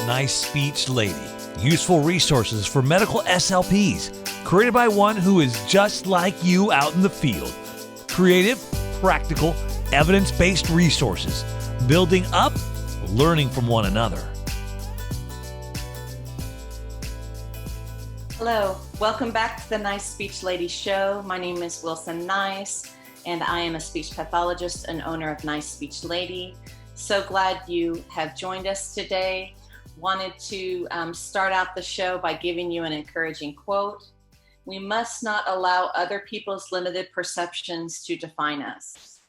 Nice Speech Lady. Useful resources for medical SLPs, created by one who is just like you out in the field. Creative, practical, evidence-based resources, building up, learning from one another. Hello, welcome back to the Nice Speech Lady Show. My name is Wilson Nice, and I am a speech pathologist and owner of Nice Speech Lady. So glad you have joined us today. Wanted to start out the show by giving you an encouraging quote. We must not allow other people's limited perceptions to define us.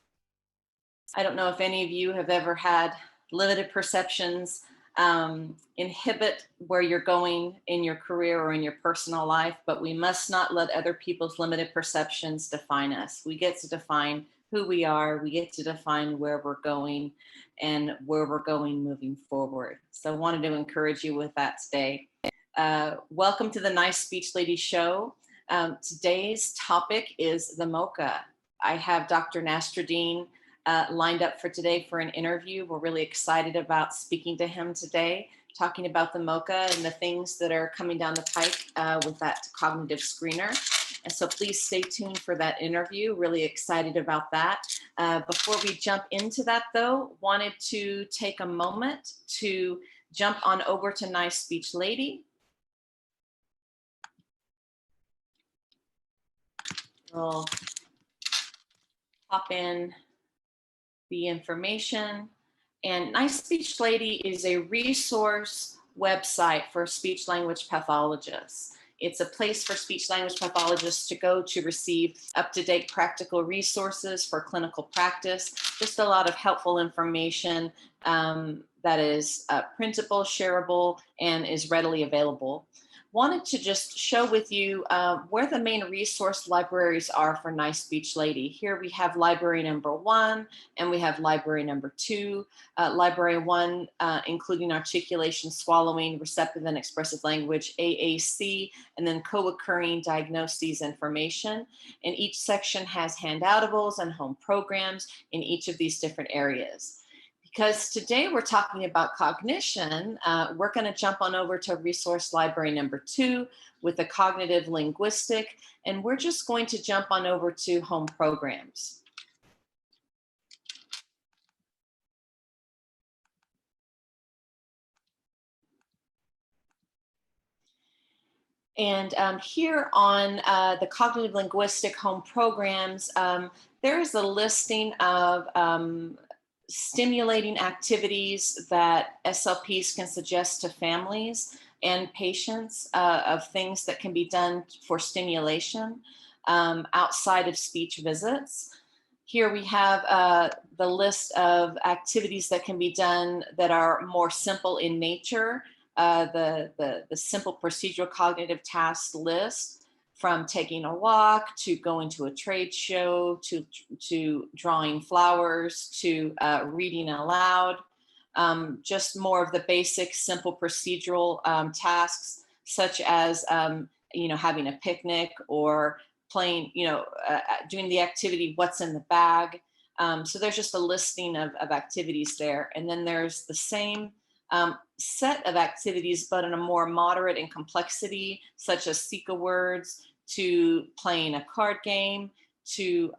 I don't know if any of you have ever had limited perceptions inhibit where you're going in your career or in your personal life, but we must not let other people's limited perceptions define us. We get to define who we are, we get to define where we're going and where we're going moving forward. So I wanted to encourage you with that today. Welcome to the Nice Speech Lady Show. Today's topic is the MoCA. I have Dr. Nastradine lined up for today for an interview. We're really excited about speaking to him today, talking about the MoCA and the things that are coming down the pike with that cognitive screener. And so please stay tuned for that interview. Really excited about that. Before we jump into that though, wanted to take a moment to jump on over to Nice Speech Lady. We'll pop in the information. And Nice Speech Lady is a resource website for speech language pathologists. It's a place for speech language pathologists to go to receive up-to-date practical resources for clinical practice, just a lot of helpful information that is printable, shareable, and is readily available. Wanted to just share with you where the main resource libraries are for Nice Speech Lady. Here we have library number 1 and we have library number 2. Library 1 including articulation, swallowing, receptive and expressive language, AAC, and then co-occurring diagnoses information. And each section has handoutables and home programs in each of these different areas. Because today we're talking about cognition, we're going to jump on over to resource library number 2 with the cognitive linguistic, and we're just going to jump on over to home programs. And here on the cognitive linguistic home programs, there is a listing of stimulating activities that SLPs can suggest to families and patients of things that can be done for stimulation outside of speech visits. Here we have the list of activities that can be done that are more simple in nature, the simple procedural cognitive tasks list, from taking a walk to going to a trade show, to drawing flowers, to reading aloud, just more of the basic simple procedural tasks, such as having a picnic or playing, doing the activity, what's in the bag. So there's just a listing of activities there. And then there's the same set of activities, but in a more moderate in complexity, such as Sika words, to playing a card game, to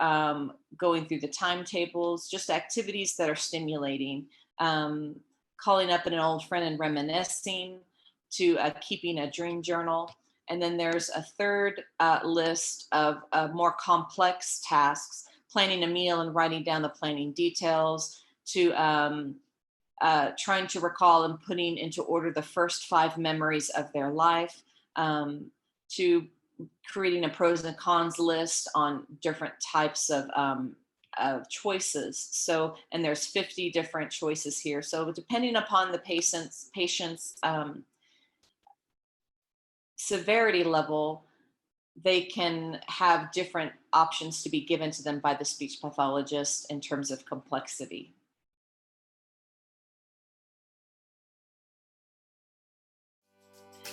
going through the timetables, just activities that are stimulating, calling up an old friend and reminiscing, to keeping a dream journal. And then there's a third list of more complex tasks, planning a meal and writing down the planning details, to trying to recall and putting into order the first 5 memories of their life, to creating a pros and cons list on different types of choices. So, and there's 50 different choices here. So depending upon the patient's severity level, they can have different options to be given to them by the speech pathologist in terms of complexity.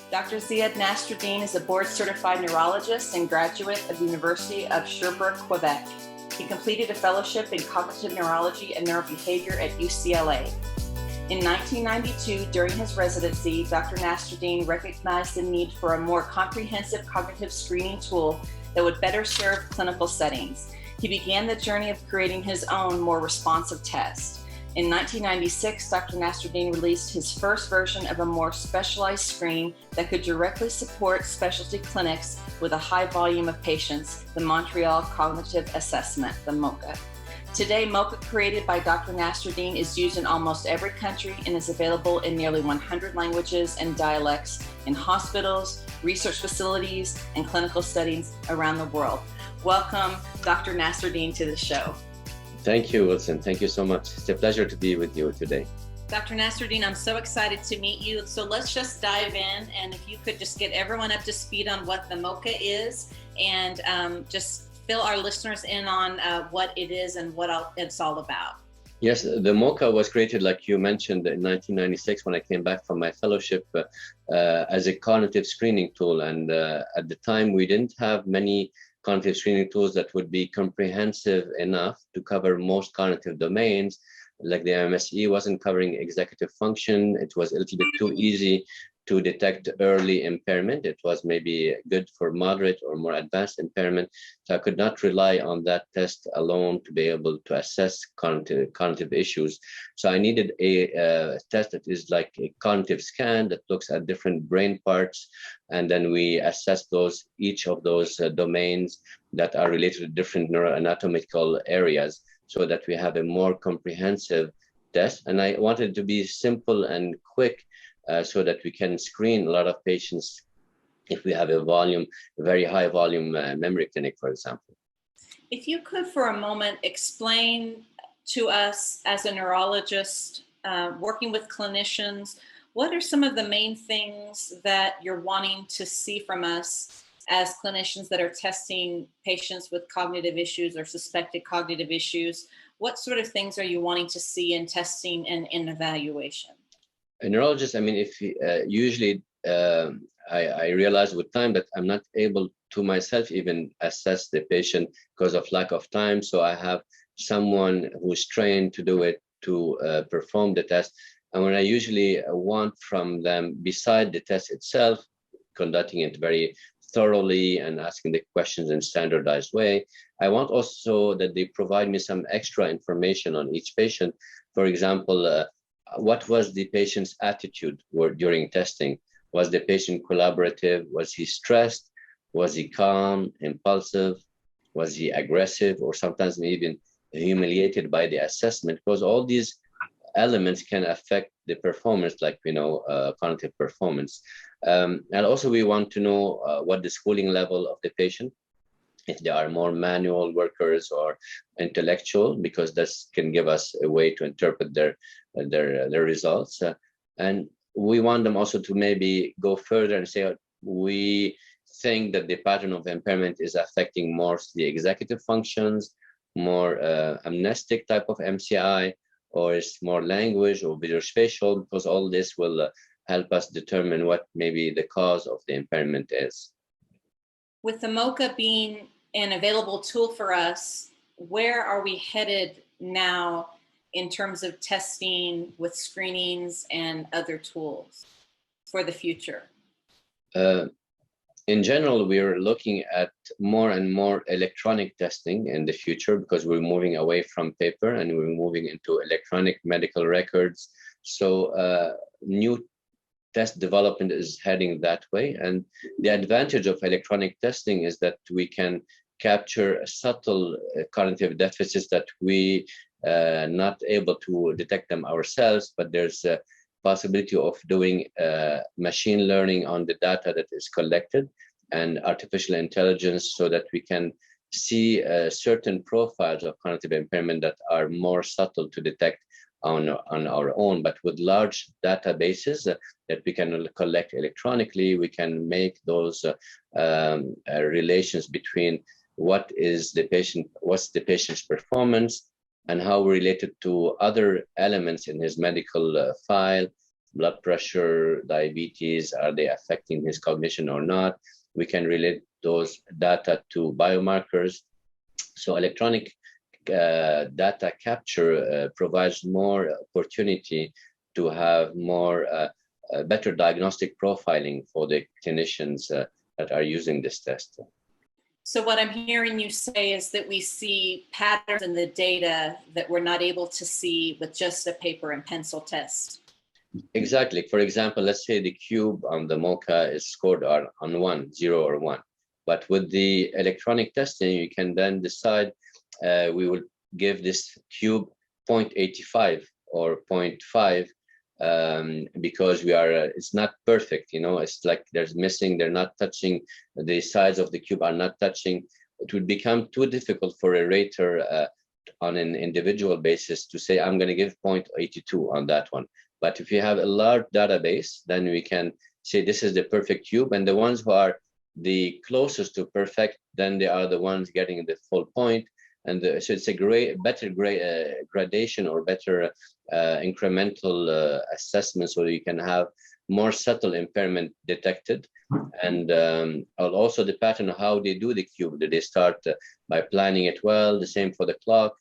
Dr. Ziad Nastradine is a board-certified neurologist and graduate of the University of Sherbrooke, Quebec. He completed a fellowship in cognitive neurology and neurobehavior at UCLA. In 1992, during his residency, Dr. Nastradine recognized the need for a more comprehensive cognitive screening tool that would better serve clinical settings. He began the journey of creating his own more responsive test. In 1996, Dr. Nastradine released his first version of a more specialized screen that could directly support specialty clinics with a high volume of patients, the Montreal Cognitive Assessment, the MoCA. Today, MoCA, created by Dr. Nastradine, is used in almost every country and is available in nearly 100 languages and dialects in hospitals, research facilities, and clinical settings around the world. Welcome, Dr. Nastradine, to the show. Thank you, Wilson. Thank you so much. It's a pleasure to be with you today. Dr. Nastradine, I'm so excited to meet you. So let's just dive in, and if you could just get everyone up to speed on what the MoCA is, and just fill our listeners in on what it is and what it's all about. Yes, the MoCA was created, like you mentioned, in 1996 when I came back from my fellowship as a cognitive screening tool. And at the time, we didn't have many cognitive screening tools that would be comprehensive enough to cover most cognitive domains. Like the MSE wasn't covering executive function. It was a little bit too easy to detect early impairment. It was maybe good for moderate or more advanced impairment. So I could not rely on that test alone to be able to assess cognitive issues. So I needed a test that is like a cognitive scan that looks at different brain parts. And then we assess each of those domains that are related to different neuroanatomical areas so that we have a more comprehensive test. And I wanted it to be simple and quick, so that we can screen a lot of patients if we have a very high volume memory clinic, for example. If you could for a moment explain to us as a neurologist working with clinicians, what are some of the main things that you're wanting to see from us as clinicians that are testing patients with cognitive issues or suspected cognitive issues? What sort of things are you wanting to see in testing and in evaluation? A neurologist, I mean, if usually I realize with time that I'm not able to myself even assess the patient because of lack of time. So I have someone who's trained to do it, to perform the test. And what I usually want from them, beside the test itself, conducting it very thoroughly and asking the questions in standardized way, I want also that they provide me some extra information on each patient. For example, what was the patient's attitude during testing? Was the patient collaborative? Was he stressed? Was he calm, impulsive? Was he aggressive, or sometimes even humiliated by the assessment? Because all these elements can affect the performance, like we know, cognitive performance. And also we want to know what the schooling level of the patient, if they are more manual workers or intellectual, because this can give us a way to interpret their results. And we want them also to maybe go further and say, we think that the pattern of impairment is affecting more the executive functions, more amnestic type of MCI, or it's more language or visuospatial, because all this will help us determine what maybe the cause of the impairment is. With the MoCA being an available tool for us, where are we headed now in terms of testing with screenings and other tools for the future? In general, we're looking at more and more electronic testing in the future because we're moving away from paper and we're moving into electronic medical records. So new test development is heading that way. And the advantage of electronic testing is that we can capture subtle cognitive deficits that we not able to detect them ourselves, but there's a possibility of doing machine learning on the data that is collected and artificial intelligence so that we can see certain profiles of cognitive impairment that are more subtle to detect on our own. But with large databases that we can collect electronically, we can make those relations between what's the patient's performance and how related to other elements in his medical file, blood pressure, diabetes, are they affecting his cognition or not? We can relate those data to biomarkers. So electronic data capture provides more opportunity to have more better diagnostic profiling for the clinicians that are using this test. So what I'm hearing you say is that we see patterns in the data that we're not able to see with just a paper and pencil test. Exactly. For example, let's say the cube on the MoCA is scored on 1, 0 or 1. But with the electronic testing, you can then decide we will give this cube 0.85 or 0.5 because it's not perfect, it's like they're not touching, the sides of the cube are not touching. It would become too difficult for a rater on an individual basis to say, I'm going to give 0.82 on that one. But if you have a large database, then we can say this is the perfect cube, and the ones who are the closest to perfect, then they are the ones getting the full point. And so it's a better gradation or better incremental assessment, so you can have more subtle impairment detected. And also the pattern of how they do the cube. Do they start by planning it well? The same for the clock,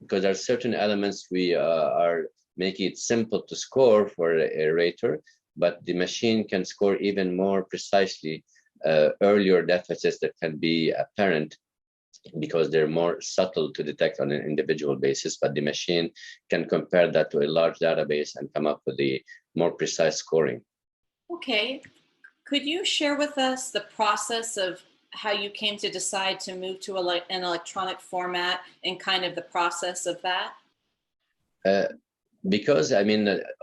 because there are certain elements we are making it simple to score for a rater, but the machine can score even more precisely earlier deficits that can be apparent because they're more subtle to detect on an individual basis, but the machine can compare that to a large database and come up with the more precise scoring. Okay. Could you share with us the process of how you came to decide to move to an electronic format and kind of the process of that? Because,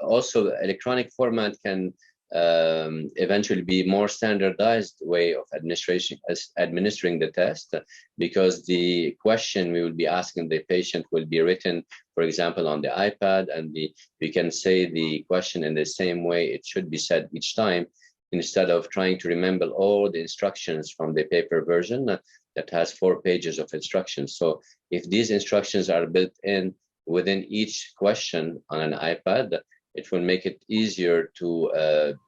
also electronic format can eventually be more standardized way of administering the test, because the question we will be asking the patient will be written, for example, on the iPad, and we can say the question in the same way it should be said each time, instead of trying to remember all the instructions from the paper version that has 4 pages of instructions. So if these instructions are built in within each question on an iPad, it will make it easier to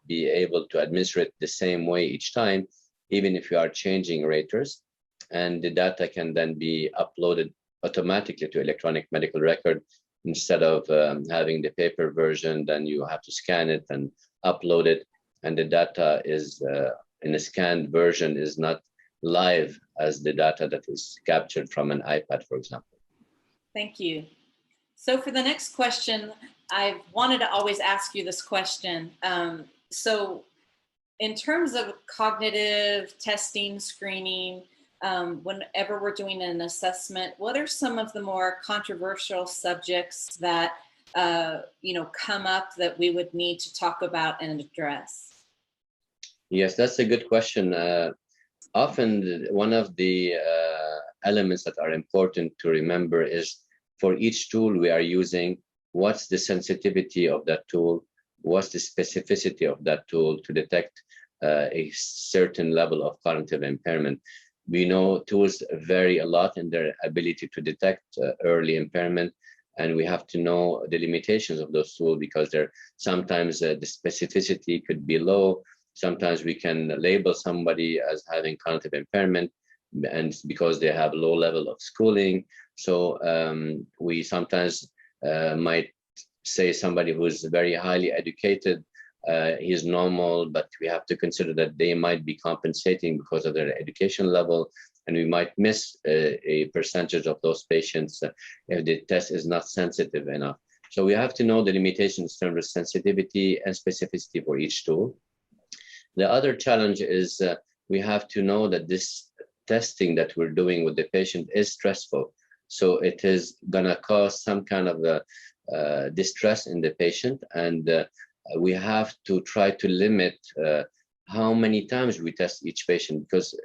be able to administer it the same way each time, even if you are changing raters. And the data can then be uploaded automatically to electronic medical record instead of having the paper version. Then you have to scan it and upload it. And the data is in a scanned version is not live as the data that is captured from an iPad, for example. Thank you. So for the next question, I've wanted to always ask you this question. So in terms of cognitive testing, screening, whenever we're doing an assessment, what are some of the more controversial subjects that come up that we would need to talk about and address? Yes, that's a good question. Often one of the elements that are important to remember is, for each tool we are using, what's the sensitivity of that tool, what's the specificity of that tool to detect a certain level of cognitive impairment. We know tools vary a lot in their ability to detect early impairment, and we have to know the limitations of those tools, because sometimes the specificity could be low. Sometimes we can label somebody as having cognitive impairment, and because they have low level of schooling. So we sometimes might say somebody who's very highly educated, he's normal, but we have to consider that they might be compensating because of their education level, and we might miss a percentage of those patients if the test is not sensitive enough. So we have to know the limitations in terms of sensitivity and specificity for each tool. The other challenge is we have to know that this testing that we're doing with the patient is stressful. So it is going to cause some kind of distress in the patient, and we have to try to limit how many times we test each patient, because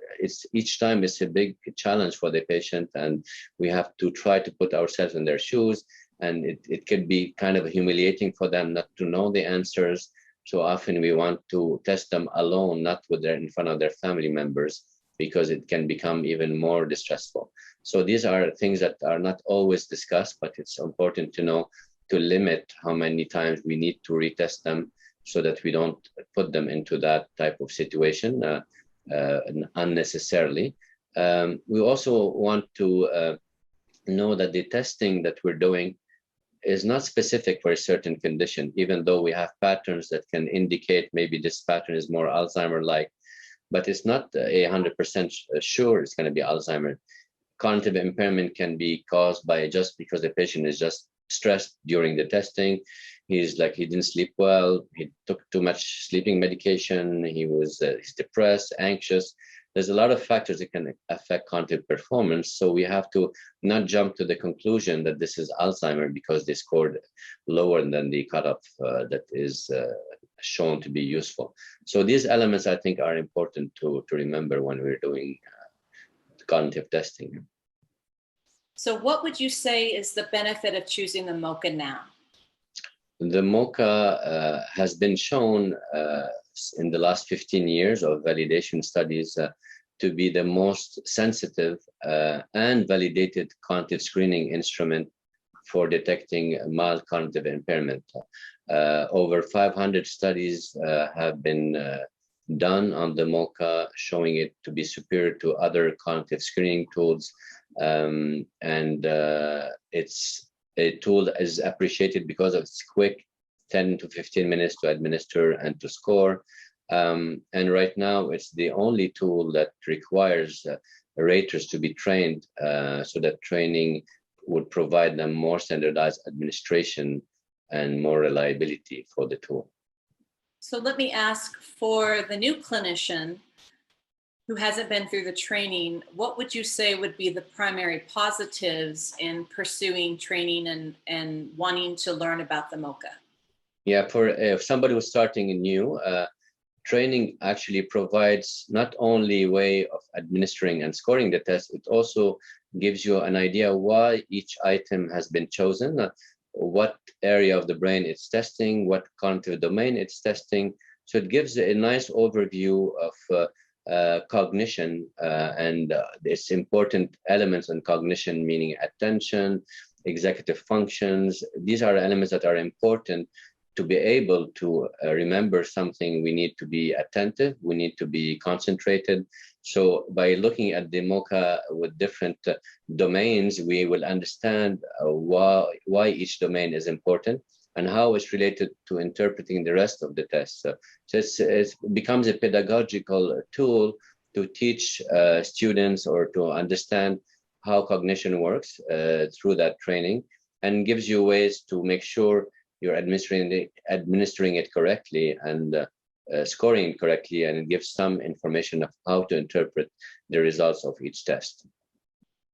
each time is a big challenge for the patient, and we have to try to put ourselves in their shoes, and it could be kind of humiliating for them not to know the answers. So often we want to test them alone, not in front of their family members, because it can become even more distressful. So these are things that are not always discussed, but it's important to know to limit how many times we need to retest them, so that we don't put them into that type of situation unnecessarily. We also want to know that the testing that we're doing is not specific for a certain condition, even though we have patterns that can indicate maybe this pattern is more Alzheimer-like, but it's not 100% sure it's going to be Alzheimer. Cognitive impairment can be caused by just because the patient is just stressed during the testing. He didn't sleep well, he took too much sleeping medication, he's depressed, anxious. There's a lot of factors that can affect cognitive performance. So we have to not jump to the conclusion that this is Alzheimer because they scored lower than the cutoff that is shown to be useful. So these elements, I think, are important to remember when we're doing cognitive testing. So what would you say is the benefit of choosing the MoCA now? The MoCA has been shown in the last 15 years of validation studies to be the most sensitive and validated cognitive screening instrument for detecting mild cognitive impairment. Over 500 studies have been done on the MoCA, showing it to be superior to other cognitive screening tools. It's a tool that is appreciated because of its quick 10 to 15 minutes to administer and to score. And right now, it's the only tool that requires raters to be trained so that training would provide them more standardized administration and more reliability for the tool. So let me ask, for the new clinician who hasn't been through the training, what would you say would be the primary positives in pursuing training and wanting to learn about the MoCA? Yeah, for somebody who's starting new, training actually provides not only a way of administering and scoring the test, it also gives you an idea why each item has been chosen, what area of the brain it's testing, what cognitive domain it's testing. So it gives a nice overview of cognition and its important elements in cognition, meaning attention, executive functions. These are elements that are important to be able to remember something. We need to be attentive, we need to be concentrated. So by looking at the MoCA with different domains, we will understand why each domain is important and how it's related to interpreting the rest of the test. So it becomes a pedagogical tool to teach students or to understand how cognition works through that training, and gives you ways to make sure you're administering it correctly and scoring it correctly, and it gives some information of how to interpret the results of each test.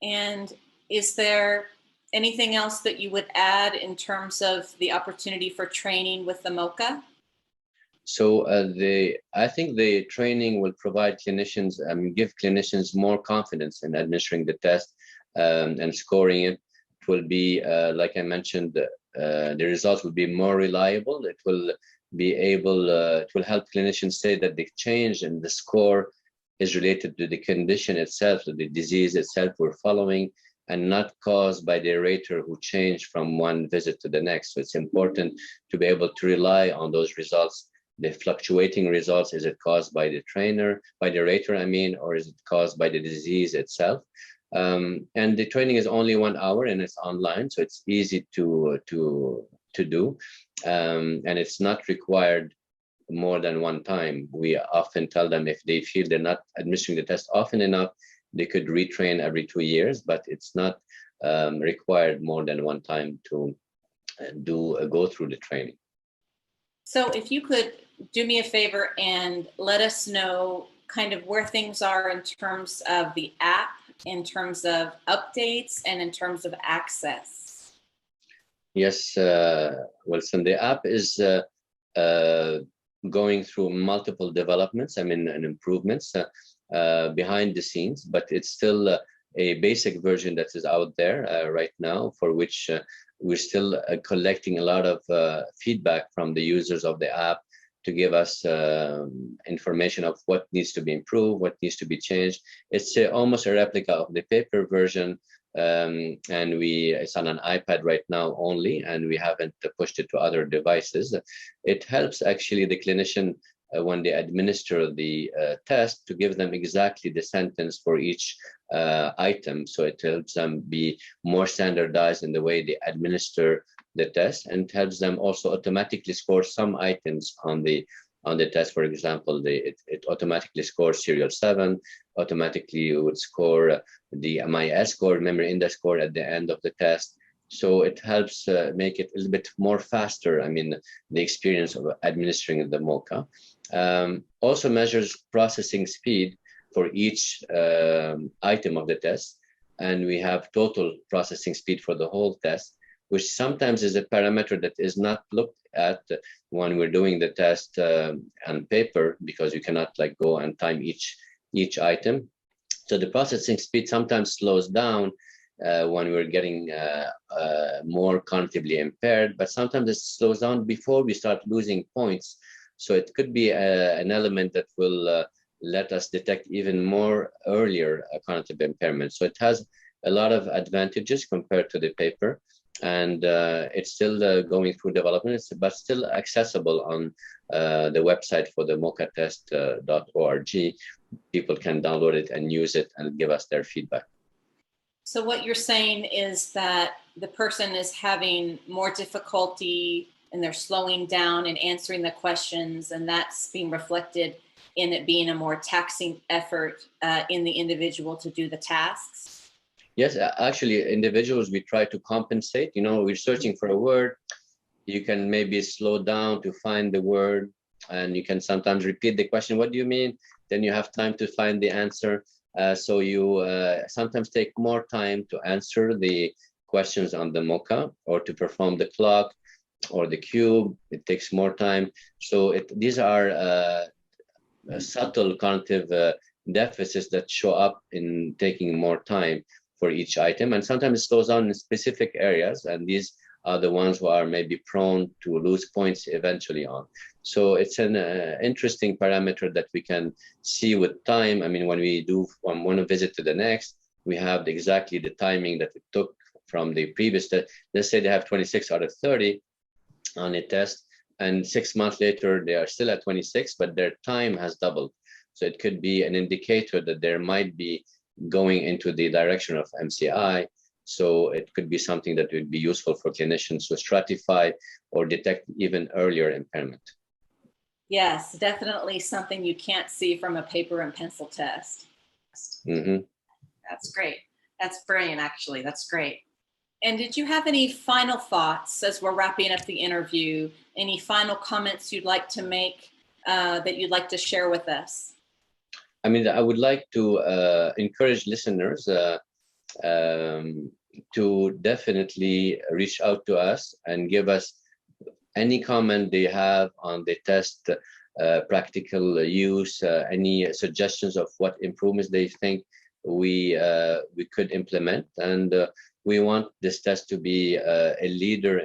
And is there anything else that you would add in terms of the opportunity for training with the MoCA? So I think the training will provide clinicians, give clinicians more confidence in administering the test and scoring it. It will be, like I mentioned, the results will be more reliable. It will be able, it will help clinicians say that the change in the score is related to the condition itself, to the disease itself we're following, and not caused by the rater who changed from one visit to the next. So it's important to be able to rely on those results. The fluctuating results, is it caused by the rater, or is it caused by the disease itself? And the training is only 1 hour and it's online, so it's easy to do. And it's not required more than one time. We often tell them if they feel they're not administering the test often enough, they could retrain every 2 years, but it's not required more than one time to go through the training. So if you could do me a favor and let us know kind of where things are in terms of the app, in terms of updates, and in terms of access. Yes, Wilson, the app is going through multiple developments, and improvements behind the scenes, but it's still a basic version that is out there right now, for which we're still collecting a lot of feedback from the users of the app to give us information of what needs to be improved, what needs to be changed. It's almost a replica of the paper version, and it's on an iPad right now only, and we haven't pushed it to other devices. It helps actually the clinician when they administer the test, to give them exactly the sentence for each item. So it helps them be more standardized in the way they administer the test, and helps them also automatically score some items on the test. For example, it automatically scores serial 7, automatically would score the MIS score, memory index score, at the end of the test. So it helps make it a little bit more faster, I mean, the experience of administering the MoCA. Also measures processing speed for each item of the test. And we have total processing speed for the whole test, which sometimes is a parameter that is not looked at when we're doing the test on paper, because you cannot like go and time each item. So the processing speed sometimes slows down when we're getting more cognitively impaired, but sometimes it slows down before we start losing points. So it could be an element that will let us detect even more earlier cognitive impairment. So it has a lot of advantages compared to the paper, and it's still going through development, but still accessible on the website for the mocatest.org. People can download it and use it and give us their feedback. So what you're saying is that the person is having more difficulty and they're slowing down and answering the questions, and that's being reflected in it being a more taxing effort in the individual to do the tasks? Yes, actually, individuals, we try to compensate. You know, we're searching for a word. You can maybe slow down to find the word, and you can sometimes repeat the question, what do you mean? Then you have time to find the answer. So you sometimes take more time to answer the questions on the MoCA, or to perform the clock or the cube. It takes more time. So these are subtle cognitive deficits that show up in taking more time for each item. And sometimes it slows down in specific areas, and these are the ones who are maybe prone to lose points eventually on. So it's an interesting parameter that we can see with time. I mean, when we do from one visit to the next, we have exactly the timing that it took from the previous test. Let's say they have 26 out of 30 on a test, and 6 months later, they are still at 26, but their time has doubled. So it could be an indicator that there might be going into the direction of MCI. So it could be something that would be useful for clinicians to stratify or detect even earlier impairment. Yes, definitely something you can't see from a paper and pencil test. Mm-hmm. That's great. That's brilliant, actually. That's great. And did you have any final thoughts as we're wrapping up the interview? Any final comments you'd like to make that you'd like to share with us? I mean, I would like to encourage listeners to definitely reach out to us and give us any comment they have on the test, practical use, any suggestions of what improvements they think we could implement. And we want this test to be a leader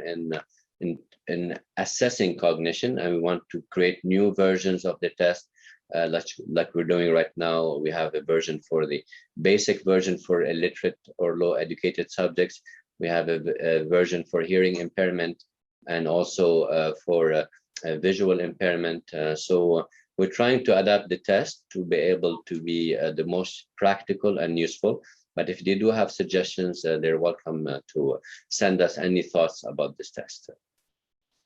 in assessing cognition, and we want to create new versions of the test. Like we're doing right now. We have a version for the basic version for illiterate or low educated subjects. We have a version for hearing impairment, and also for visual impairment. So we're trying to adapt the test to be able to be the most practical and useful. But if they do have suggestions, they're welcome to send us any thoughts about this test.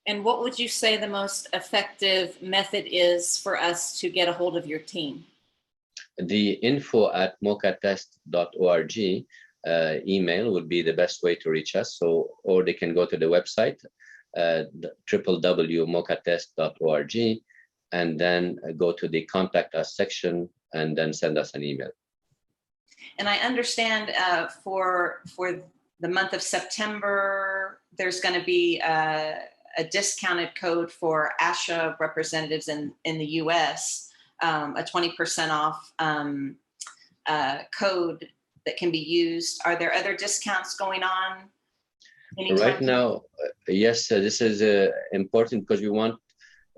And what would you say the most effective method is for us to get a hold of your team? The info@mocatest.org email would be the best way to reach us. So, or they can go to the website, www.mocatest.org, and then go to the Contact Us section and then send us an email. And I understand for the month of September, there's going to be a discounted code for ASHA representatives in the US, a 20% off code that can be used. Are there other discounts going on anytime? Right now, yes, this is important because we want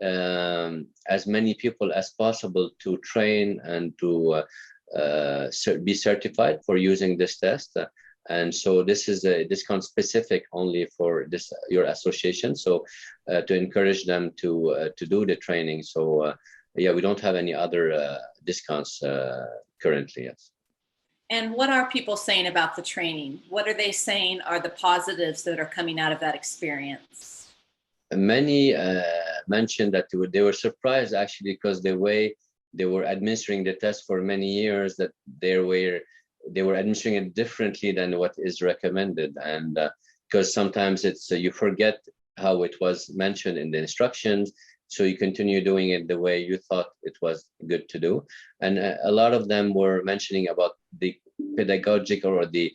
as many people as possible to train and to be certified for using this test. And so this is a discount specific only for your association. So to encourage them to do the training. So yeah, we don't have any other discounts currently. Yes. And what are people saying about the training? What are they saying are the positives that are coming out of that experience? Many mentioned that they were surprised actually, because the way they were administering the test for many years, that they were administering it differently than what is recommended, and because sometimes it's you forget how it was mentioned in the instructions, so you continue doing it the way you thought it was good to do. And a lot of them were mentioning about the pedagogic or the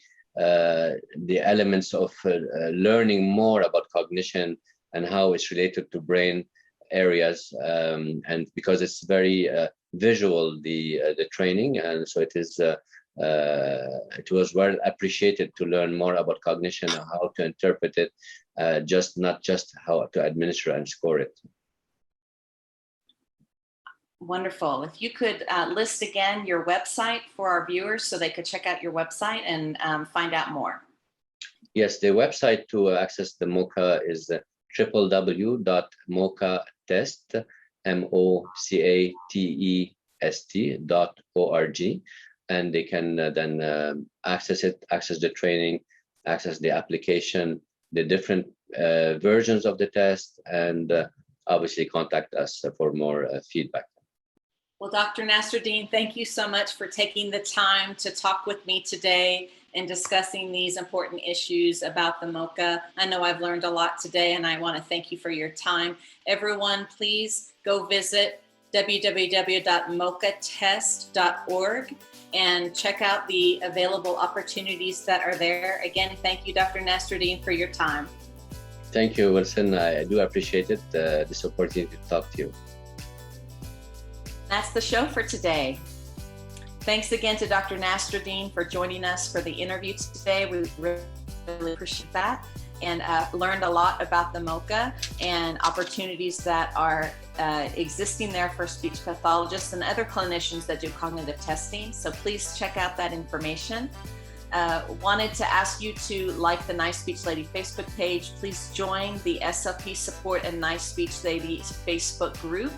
elements of learning more about cognition and how it's related to brain areas, and because it's very visual, the training, and so it was well appreciated to learn more about cognition and how to interpret it, not just how to administer and score it. Wonderful. If you could list again your website for our viewers so they could check out your website and find out more. Yes, the website to access the MoCA is www.mocatest, MoCatest.org, and they can then access the training, access the application, the different versions of the test, and obviously contact us for more feedback. Well, Dr. Nastradine, thank you so much for taking the time to talk with me today and discussing these important issues about the MoCA. I know I've learned a lot today, and I want to thank you for your time. Everyone, please go visit www.mocatest.org and check out the available opportunities that are there. Again, thank you, Dr. Nastradine, for your time. Thank you, Wilson. I do appreciate it, this opportunity to talk to you. That's the show for today. Thanks again to Dr. Nastradine for joining us for the interview today. We really appreciate that, and learned a lot about the MoCA and opportunities that are existing there for speech pathologists and other clinicians that do cognitive testing. So please check out that information. Wanted to ask you to like the Nice Speech Lady Facebook page. Please join the SLP Support and Nice Speech Lady Facebook group.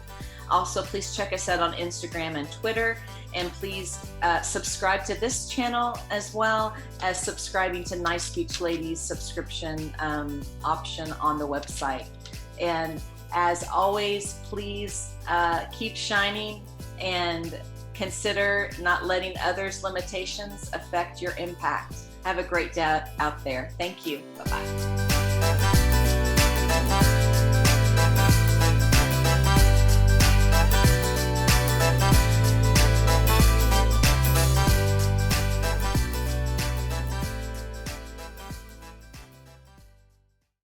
Also, please check us out on Instagram and Twitter, and please subscribe to this channel as well as subscribing to Nice Speech Lady's subscription option on the website. And as always, please keep shining and consider not letting others' limitations affect your impact. Have a great day out there. Thank you. Bye-bye.